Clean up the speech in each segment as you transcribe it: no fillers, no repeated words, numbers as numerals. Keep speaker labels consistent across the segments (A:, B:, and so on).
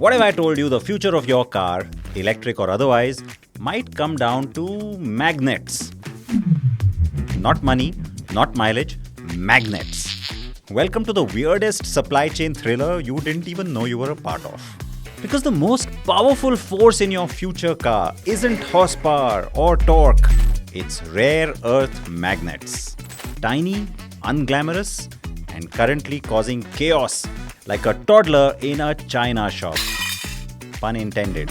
A: What if I told you the future of your car, electric or otherwise, might come down to magnets? Not money, not mileage, magnets. Welcome to the weirdest supply chain thriller you didn't even know you were a part of. Because the most powerful force in your future car isn't horsepower or torque, it's rare earth magnets. Tiny, unglamorous, and currently causing chaos like a toddler in a china shop. Pun intended.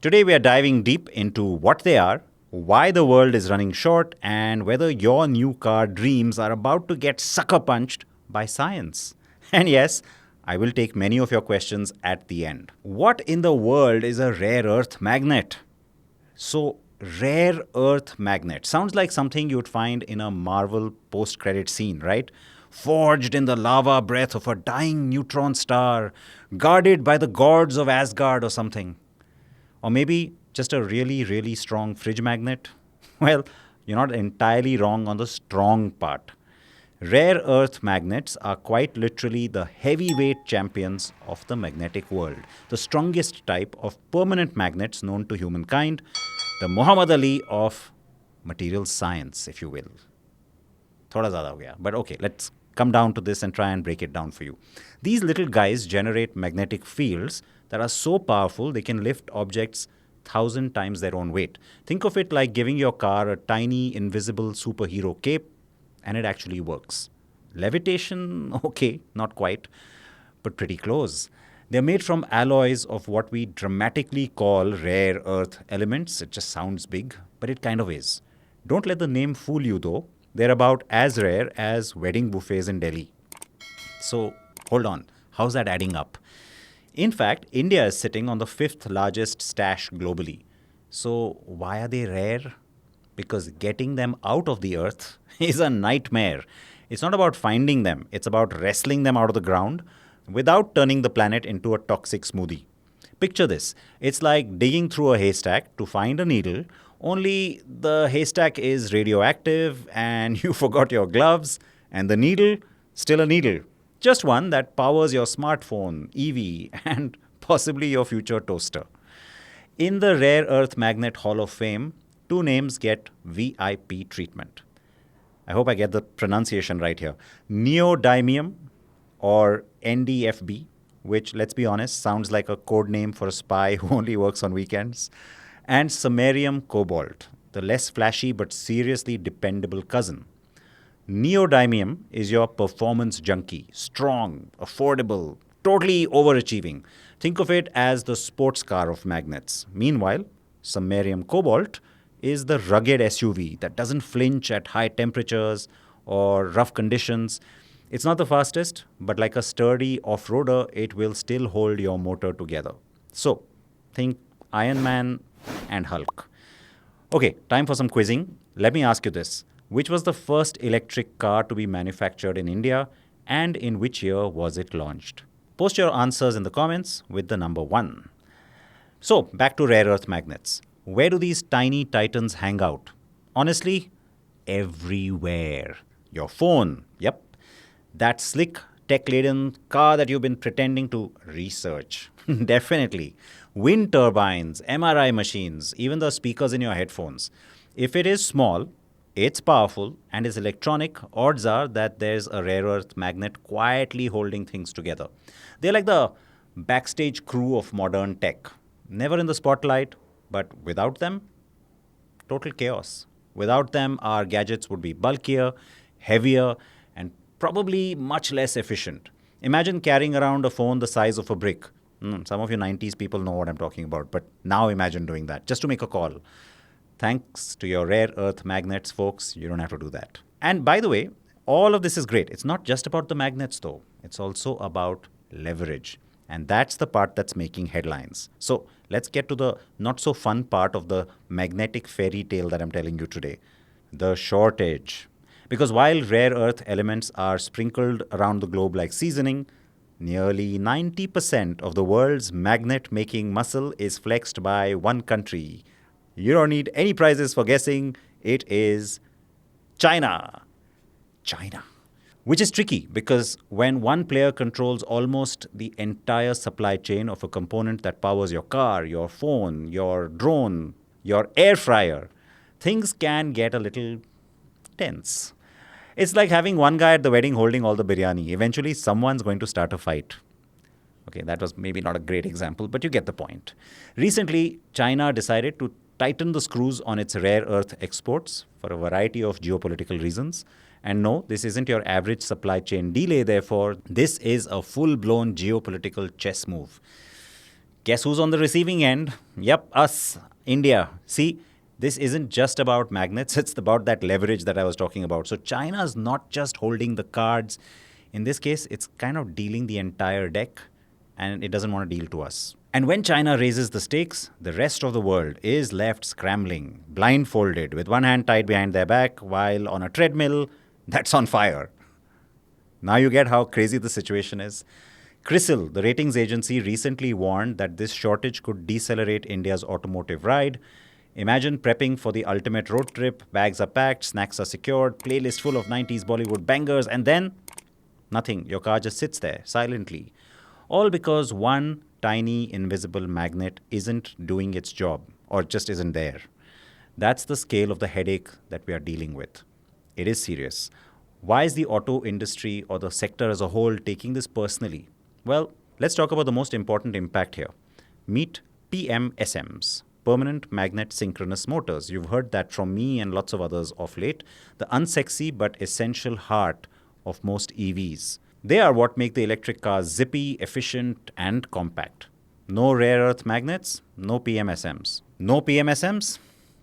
A: Today we are diving deep into what they are, why the world is running short, and whether your new car dreams are about to get sucker punched by science. And yes, I will take many of your questions at the end. What in the world is a rare earth magnet? So, rare earth magnet sounds like something you'd find in a Marvel post-credit scene, right? Forged in the lava breath of a dying neutron star, guarded by the gods of Asgard or something. Or maybe just a really, really strong fridge magnet? Well, you're not entirely wrong on the strong part. Rare earth magnets are quite literally the heavyweight champions of the magnetic world, the strongest type of permanent magnets known to humankind, the Muhammad Ali of material science, if you will. Thoda zyada ho gaya. But okay, let's come down to this and try and break it down for you. These little guys generate magnetic fields that are so powerful they can lift objects 1,000 times their own weight. Think of it like giving your car a tiny invisible superhero cape, and it actually works. Levitation, okay, not quite, but pretty close. They're made from alloys of what we dramatically call rare earth elements. It just sounds big, but it kind of is. Don't let the name fool you though. They're about as rare as wedding buffets in Delhi. So, hold on. How's that adding up? In fact, India is sitting on the 5th largest stash globally. So, why are they rare? Because getting them out of the earth is a nightmare. It's not about finding them, it's about wrestling them out of the ground without turning the planet into a toxic smoothie. Picture this. It's like digging through a haystack to find a needle, only the haystack is radioactive and you forgot your gloves, and the needle, still a needle. Just one that powers your smartphone, EV, and possibly your future toaster. In the Rare Earth Magnet Hall of Fame, 2 names get VIP treatment. I hope I get the pronunciation right here. Neodymium, or NDFB, which, let's be honest, sounds like a code name for a spy who only works on weekends, and samarium cobalt, the less flashy but seriously dependable cousin. Neodymium is your performance junkie, strong, affordable, totally overachieving. Think of it as the sports car of magnets. Meanwhile, samarium cobalt is the rugged SUV that doesn't flinch at high temperatures or rough conditions. It's not the fastest, but like a sturdy off-roader, it will still hold your motor together. So, think Iron Man and Hulk. Okay, time for some quizzing. Let me ask you this. Which was the first electric car to be manufactured in India, and in which year was it launched? Post your answers in the comments with the number 1. So, back to rare earth magnets. Where do these tiny titans hang out? Honestly, everywhere. Your phone, yep. That slick, tech-laden car that you've been pretending to research. Definitely. Wind turbines, MRI machines, even the speakers in your headphones. If it is small, it's powerful, and is electronic, odds are that there's a rare earth magnet quietly holding things together. They're like the backstage crew of modern tech. Never in the spotlight, but without them, total chaos. Without them, our gadgets would be bulkier, heavier, and probably much less efficient. Imagine carrying around a phone the size of a brick. Some of you 90s people know what I'm talking about, but now imagine doing that just to make a call. Thanks to your rare earth magnets, folks, you don't have to do that. And by the way, all of this is great. It's not just about the magnets, though. It's also about leverage. And that's the part that's making headlines. So let's get to the not so fun part of the magnetic fairy tale that I'm telling you today. The shortage. Because while rare earth elements are sprinkled around the globe like seasoning, nearly 90% of the world's magnet-making muscle is flexed by one country. You don't need any prizes for guessing. It is China. China. Which is tricky because when one player controls almost the entire supply chain of a component that powers your car, your phone, your drone, your air fryer, things can get a little tense. It's like having one guy at the wedding holding all the biryani. Eventually, someone's going to start a fight. Okay, that was maybe not a great example, but you get the point. Recently, China decided to tighten the screws on its rare earth exports for a variety of geopolitical reasons. And no, this isn't your average supply chain delay, therefore, this is a full blown geopolitical chess move. Guess who's on the receiving end? Yep, us, India. See, this isn't just about magnets, it's about that leverage that I was talking about. So China's not just holding the cards. In this case, it's kind of dealing the entire deck, and it doesn't want to deal to us. And when China raises the stakes, the rest of the world is left scrambling, blindfolded, with one hand tied behind their back, while on a treadmill that's on fire. Now you get how crazy the situation is. CRISIL, the ratings agency, recently warned that this shortage could decelerate India's automotive ride. Imagine prepping for the ultimate road trip, bags are packed, snacks are secured, playlist full of 90s Bollywood bangers, and then nothing. Your car just sits there silently. All because one tiny invisible magnet isn't doing its job or just isn't there. That's the scale of the headache that we are dealing with. It is serious. Why is the auto industry or the sector as a whole taking this personally? Well, let's talk about the most important impact here. Meet PMSMs, permanent magnet synchronous motors. You've heard that from me and lots of others of late. The unsexy but essential heart of most EVs. They are what make the electric cars zippy, efficient, and compact. No rare earth magnets, no PMSMs. No PMSMs?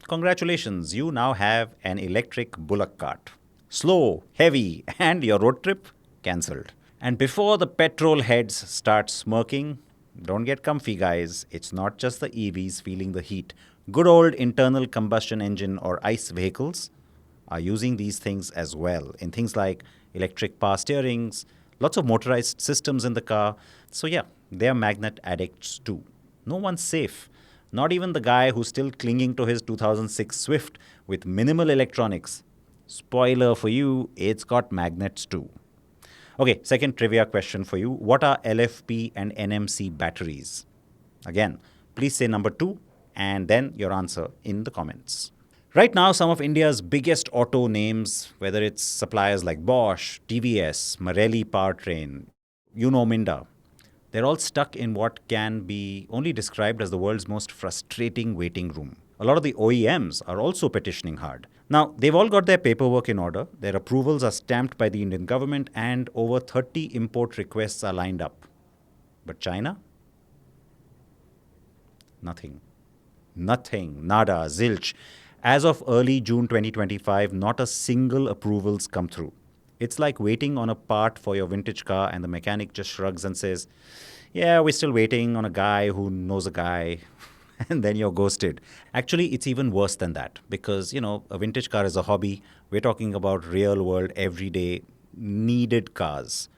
A: Congratulations, you now have an electric bullock cart. Slow, heavy, and your road trip cancelled. And before the petrol heads start smirking, don't get comfy, guys. It's not just the EVs feeling the heat. Good old internal combustion engine or ICE vehicles are using these things as well in things like electric power steerings, lots of motorized systems in the car. So yeah, they're magnet addicts too. No one's safe. Not even the guy who's still clinging to his 2006 Swift with minimal electronics. Spoiler for you, it's got magnets too. Okay, second trivia question for you. What are LFP and NMC batteries? Again, please say number 2 and then your answer in the comments. Right now, some of India's biggest auto names, whether it's suppliers like Bosch, TVS, Marelli Powertrain, Minda, they're all stuck in what can be only described as the world's most frustrating waiting room. A lot of the OEMs are also petitioning hard. Now, they've all got their paperwork in order, their approvals are stamped by the Indian government, and over 30 import requests are lined up. But China? Nothing. Nothing. Nada. Zilch. As of early June 2025, not a single approval's come through. It's like waiting on a part for your vintage car and the mechanic just shrugs and says, yeah, we're still waiting on a guy who knows a guy. And then you're ghosted. Actually, it's even worse than that because, a vintage car is a hobby. We're talking about real world, everyday, needed cars.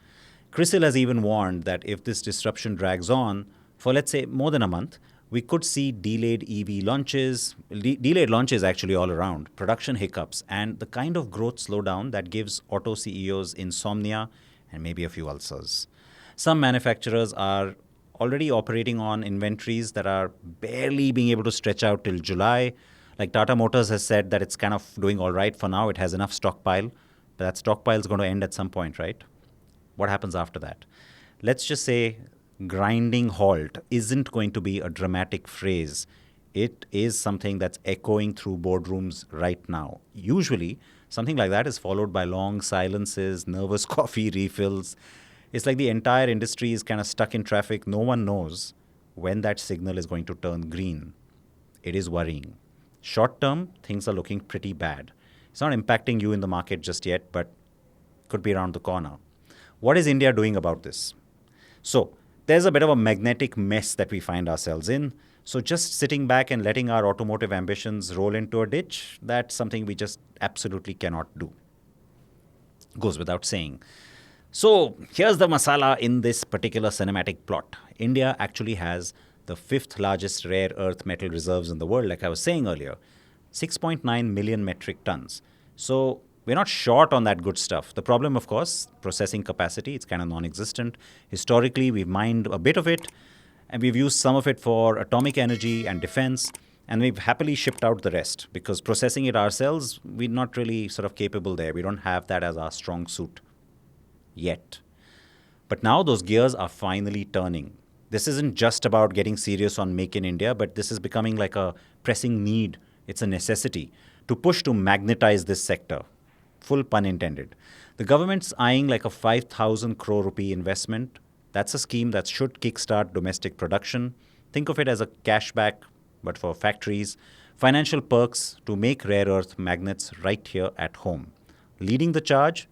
A: CRISIL has even warned that if this disruption drags on for, let's say, more than a month, we could see delayed EV launches, delayed launches actually all around, production hiccups, and the kind of growth slowdown that gives auto CEOs insomnia and maybe a few ulcers. Some manufacturers are already operating on inventories that are barely being able to stretch out till July. Like Tata Motors has said that it's kind of doing all right for now. It has enough stockpile, but that stockpile is going to end at some point, right? What happens after that? Let's just say grinding halt isn't going to be a dramatic phrase. It is something that's echoing through boardrooms right now. Usually, something like that is followed by long silences, nervous coffee refills. It's like the entire industry is kind of stuck in traffic. No one knows when that signal is going to turn green. It is worrying. Short term, things are looking pretty bad. It's not impacting you in the market just yet, but could be around the corner. What is India doing about this? So, there's a bit of a magnetic mess that we find ourselves in. So just sitting back and letting our automotive ambitions roll into a ditch, that's something we just absolutely cannot do. Goes without saying. So here's the masala in this particular cinematic plot. India actually has the 5th largest rare earth metal reserves in the world, like I was saying earlier, 6.9 million metric tons. So we're not short on that good stuff. The problem, of course, processing capacity, it's kind of non existent. Historically, we've mined a bit of it, and we've used some of it for atomic energy and defense, and we've happily shipped out the rest because processing it ourselves, we're not really sort of capable there. We don't have that as our strong suit yet. But now those gears are finally turning. This isn't just about getting serious on Make in India, but this is becoming like a pressing need. It's a necessity to push to magnetize this sector. Full pun intended. The government's eyeing like a 5,000 crore rupee investment. That's a scheme that should kickstart domestic production. Think of it as a cashback, but for factories, financial perks to make rare earth magnets right here at home. Leading the charge,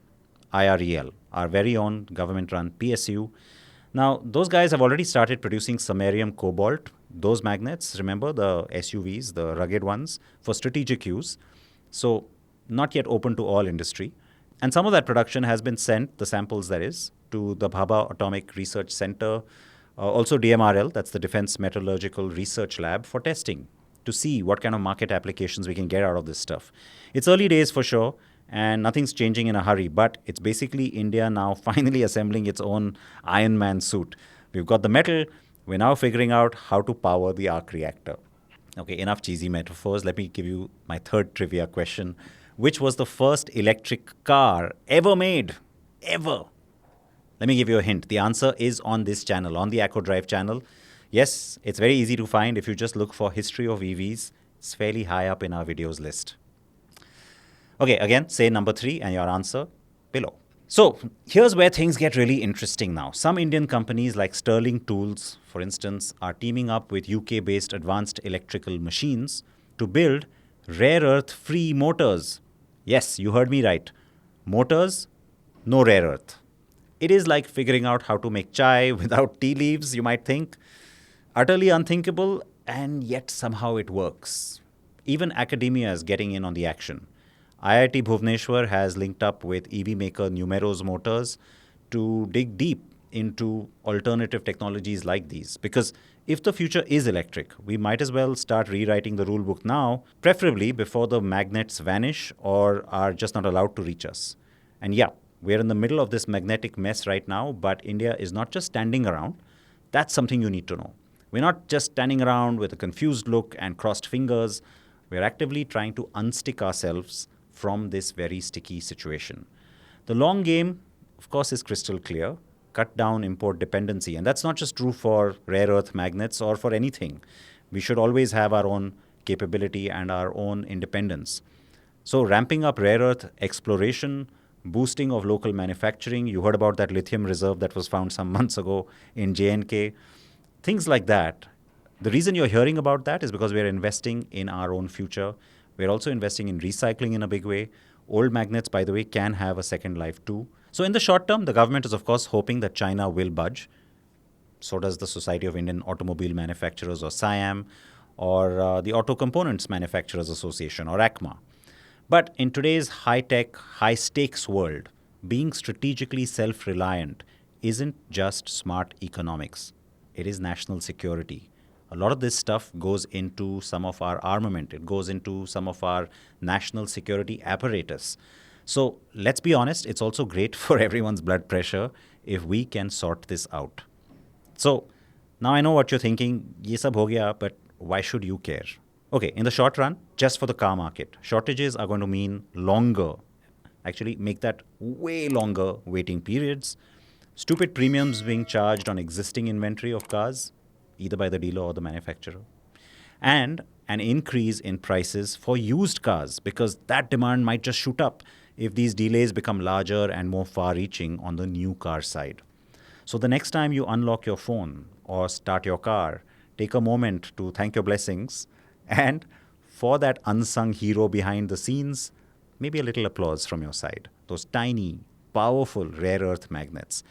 A: IREL, our very own government-run PSU. Now, those guys have already started producing samarium cobalt, those magnets, remember the SUVs, the rugged ones, for strategic use. So, not yet open to all industry. And some of that production has been sent, the samples that is, to the Bhabha Atomic Research Center, also DMRL, that's the Defense Metallurgical Research Lab, for testing to see what kind of market applications we can get out of this stuff. It's early days for sure, and nothing's changing in a hurry, but it's basically India now finally assembling its own Iron Man suit. We've got the metal, we're now figuring out how to power the arc reactor. Okay, enough cheesy metaphors. Let me give you my third trivia question. Which was the first electric car ever made? Ever? Let me give you a hint. The answer is on this channel, on the Acko Drive channel. Yes, it's very easy to find if you just look for history of EVs. It's fairly high up in our videos list. Okay, again, say number 3 and your answer below. So here's where things get really interesting now. Some Indian companies like Sterling Tools, for instance, are teaming up with UK-based advanced electrical machines to build rare earth-free motors. Yes, you heard me right. Motors, no rare earth. It is like figuring out how to make chai without tea leaves, you might think. Utterly unthinkable, and yet somehow it works. Even academia is getting in on the action. IIT Bhubaneswar has linked up with EV maker Numero's Motors to dig deep into alternative technologies like these. Because if the future is electric, we might as well start rewriting the rule book now, preferably before the magnets vanish or are just not allowed to reach us. And yeah, we're in the middle of this magnetic mess right now, but India is not just standing around. That's something you need to know. We're not just standing around with a confused look and crossed fingers. We're actively trying to unstick ourselves from this very sticky situation. The long game, of course, is crystal clear. Cut down import dependency. And that's not just true for rare earth magnets or for anything. We should always have our own capability and our own independence. So ramping up rare earth exploration, boosting of local manufacturing. You heard about that lithium reserve that was found some months ago in J&K. Things like that. The reason you're hearing about that is because we're investing in our own future. We're also investing in recycling in a big way. Old magnets, by the way, can have a second life too. So in the short term, the government is, of course, hoping that China will budge. So does the Society of Indian Automobile Manufacturers, or SIAM, or the Auto Components Manufacturers Association, or ACMA. But in today's high-tech, high-stakes world, being strategically self-reliant isn't just smart economics. It is national security. A lot of this stuff goes into some of our armament. It goes into some of our national security apparatus. So let's be honest, it's also great for everyone's blood pressure if we can sort this out. So now I know what you're thinking, ye sab ho gaya, but why should you care? Okay, in the short run, just for the car market, shortages are going to mean longer, actually make that way longer waiting periods, stupid premiums being charged on existing inventory of cars, either by the dealer or the manufacturer, and an increase in prices for used cars because that demand might just shoot up if these delays become larger and more far-reaching on the new car side. So the next time you unlock your phone or start your car, take a moment to thank your blessings, and for that unsung hero behind the scenes, maybe a little applause from your side. Those tiny, powerful rare earth magnets.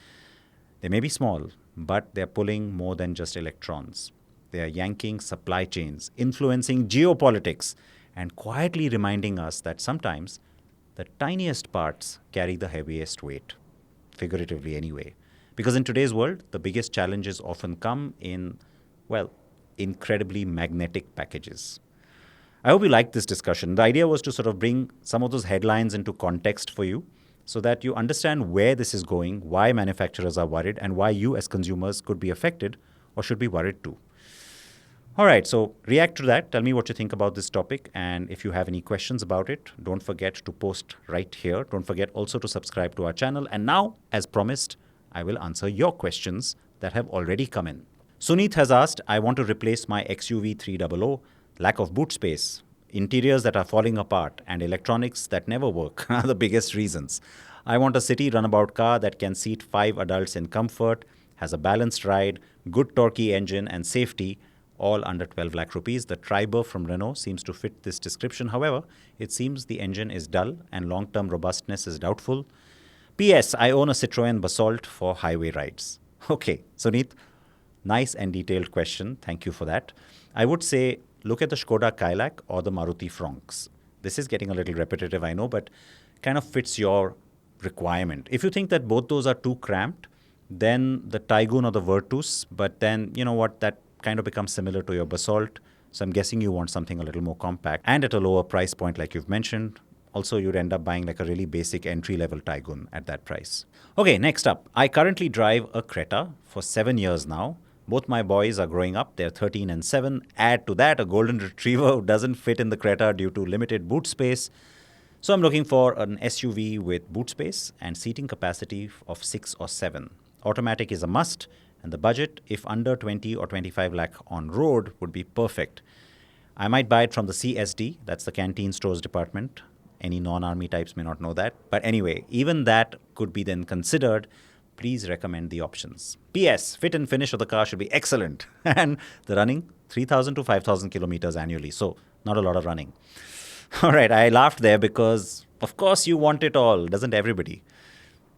A: They may be small, but they're pulling more than just electrons. They are yanking supply chains, influencing geopolitics, and quietly reminding us that sometimes the tiniest parts carry the heaviest weight, figuratively anyway. Because in today's world, the biggest challenges often come in, well, incredibly magnetic packages. I hope you liked this discussion. The idea was to sort of bring some of those headlines into context for you so that you understand where this is going, why manufacturers are worried, and why you as consumers could be affected or should be worried too. All right, so react to that. Tell me what you think about this topic. And if you have any questions about it, don't forget to post right here. Don't forget also to subscribe to our channel. And now, as promised, I will answer your questions that have already come in. Suneet has asked, I want to replace my XUV 300. Lack of boot space, interiors that are falling apart, and electronics that never work are the biggest reasons. I want a city runabout car that can seat 5 adults in comfort, has a balanced ride, good torquey engine, and safety, all under 12 lakh rupees. The Triber from Renault seems to fit this description. However, it seems the engine is dull and long-term robustness is doubtful. P.S. I own a Citroën Basalt for highway rides. Okay, Suneet, nice and detailed question. Thank you for that. I would say look at the Skoda Kailak or the Maruti Fronx. This is getting a little repetitive, I know, but kind of fits your requirement. If you think that both those are too cramped, then the Taygun or the Virtus, but then, you know what, that kind of becomes similar to your Basalt. So I'm guessing you want something a little more compact and at a lower price point like you've mentioned. Also, you'd end up buying like a really basic entry-level Taygun at that price. Okay, next up. I currently drive a Creta for 7 years now. Both my boys are growing up. They're 13 and 7. Add to that a golden retriever who doesn't fit in the Creta due to limited boot space. So I'm looking for an SUV with boot space and seating capacity of 6 or 7. Automatic is a must, and the budget, if under 20 or 25 lakh on road, would be perfect. I might buy it from the CSD, that's the Canteen Stores Department. Any non-army types may not know that. But anyway, even that could be then considered. Please recommend the options. P.S. Fit and finish of the car should be excellent. And the running, 3,000 to 5,000 kilometers annually. So not a lot of running. All right, I laughed there because, of course, you want it all. Doesn't everybody?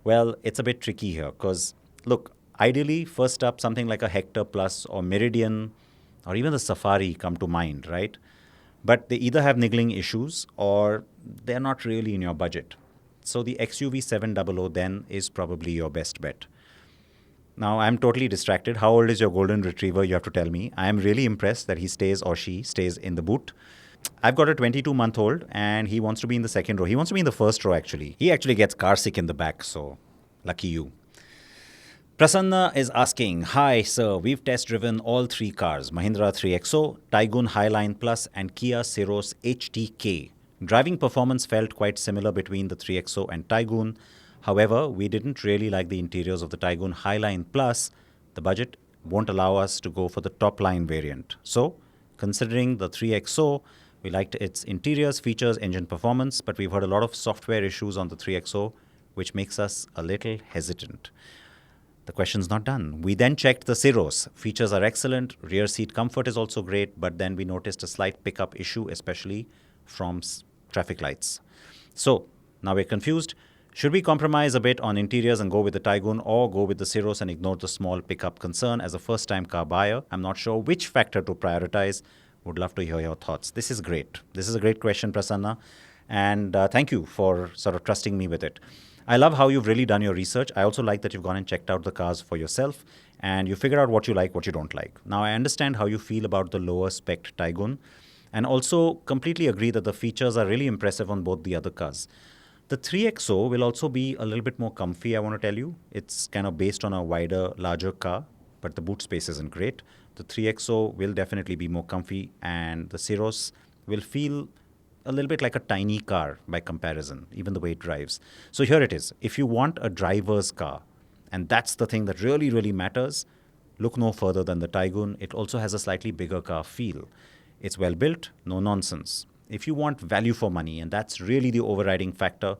A: Well, it's a bit tricky here because, look, ideally, first up, something like a Hector Plus or Meridian or even the Safari come to mind, right? But they either have niggling issues or they're not really in your budget. So the XUV 700 then is probably your best bet. Now, I'm totally distracted. How old is your golden retriever? You have to tell me. I am really impressed that he stays or she stays in the boot. I've got a 22-month-old and he wants to be in the second row. He wants to be in the first row, actually. He actually gets car sick in the back, so lucky you. Prasanna is asking, hi sir, we've test driven all 3 cars, Mahindra 3XO, Taygun Highline Plus and Kia Ceros HTK. Driving performance felt quite similar between the 3XO and Taygun. However, we didn't really like the interiors of the Taygun Highline Plus. The budget won't allow us to go for the top line variant. So, considering the 3XO, we liked its interiors, features, engine performance, but we've heard a lot of software issues on the 3XO, which makes us a little hesitant. The question's not done. We then checked the Ceros. Features are excellent. Rear seat comfort is also great, but then we noticed a slight pickup issue, especially from traffic lights. So now we're confused. Should we compromise a bit on interiors and go with the Taygun or go with the Ceros and ignore the small pickup concern as a first-time car buyer? I'm not sure which factor to prioritize. Would love to hear your thoughts. This is great. This is a great question, Prasanna. And thank you for sort of trusting me with it. I love how you've really done your research. I also like that you've gone and checked out the cars for yourself and you figured out what you like, what you don't like. Now, I understand how you feel about the lower spec Taygun and also completely agree that the features are really impressive on both the other cars. The 3XO will also be a little bit more comfy, I want to tell you. It's kind of based on a wider, larger car, but the boot space isn't great. The 3XO will definitely be more comfy and the Ceros will feel a little bit like a tiny car by comparison, even the way it drives. So here it is. If you want a driver's car, and that's the thing that really, really matters, look no further than the Taygun. It also has a slightly bigger car feel. It's well built, no nonsense. If you want value for money, and that's really the overriding factor,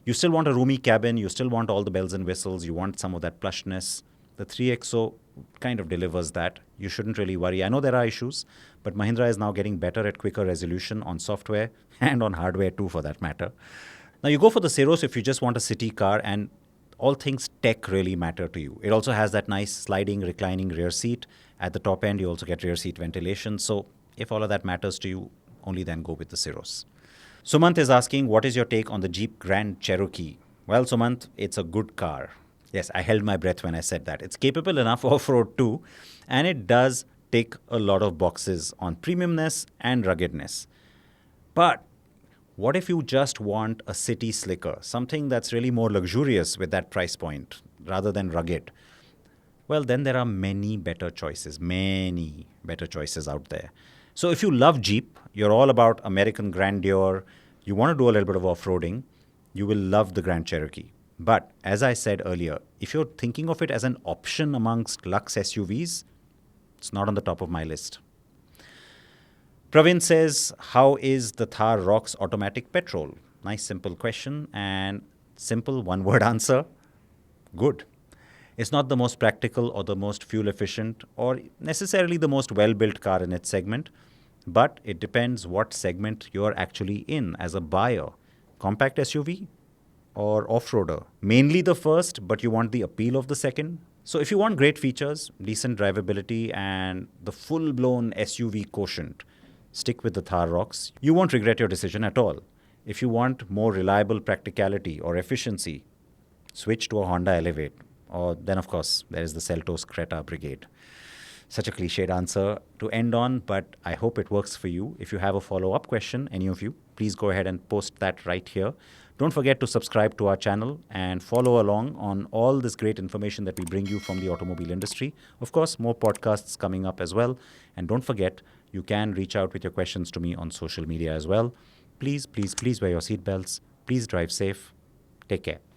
A: you still want a roomy cabin, you still want all the bells and whistles, you want some of that plushness. The 3XO kind of delivers that. You shouldn't really worry. I know there are issues, but Mahindra is now getting better at quicker resolution on software and on hardware too, for that matter. Now, you go for the Ceros if you just want a city car and all things tech really matter to you. It also has that nice sliding, reclining rear seat. At the top end, you also get rear seat ventilation. So if all of that matters to you, only then go with the Ceros. Sumant is asking, what is your take on the Jeep Grand Cherokee? Well, Sumant, it's a good car. Yes, I held my breath when I said that. It's capable enough off-road too, and it does tick a lot of boxes on premiumness and ruggedness. But what if you just want a city slicker, something that's really more luxurious with that price point rather than rugged? Well, then there are many better choices out there. So if you love Jeep, you're all about American grandeur, you want to do a little bit of off-roading, you will love the Grand Cherokee. But as I said earlier, if you're thinking of it as an option amongst Lux SUVs, it's not on the top of my list. Pravin says, how is the Thar ROXX automatic petrol? Nice simple question and simple one-word answer, good. It's not the most practical or the most fuel efficient or necessarily the most well-built car in its segment, but it depends what segment you're actually in as a buyer. Compact SUV or off-roader? Mainly the first, but you want the appeal of the second. So if you want great features, decent drivability, and the full-blown SUV quotient, stick with the Thar ROXX. You won't regret your decision at all. If you want more reliable practicality or efficiency, switch to a Honda Elevate. Or then, of course, there is the Seltos Creta Brigade. Such a cliched answer to end on, but I hope it works for you. If you have a follow-up question, any of you, please go ahead and post that right here. Don't forget to subscribe to our channel and follow along on all this great information that we bring you from the automobile industry. Of course, more podcasts coming up as well. And don't forget, you can reach out with your questions to me on social media as well. Please, please, please wear your seatbelts. Please drive safe. Take care.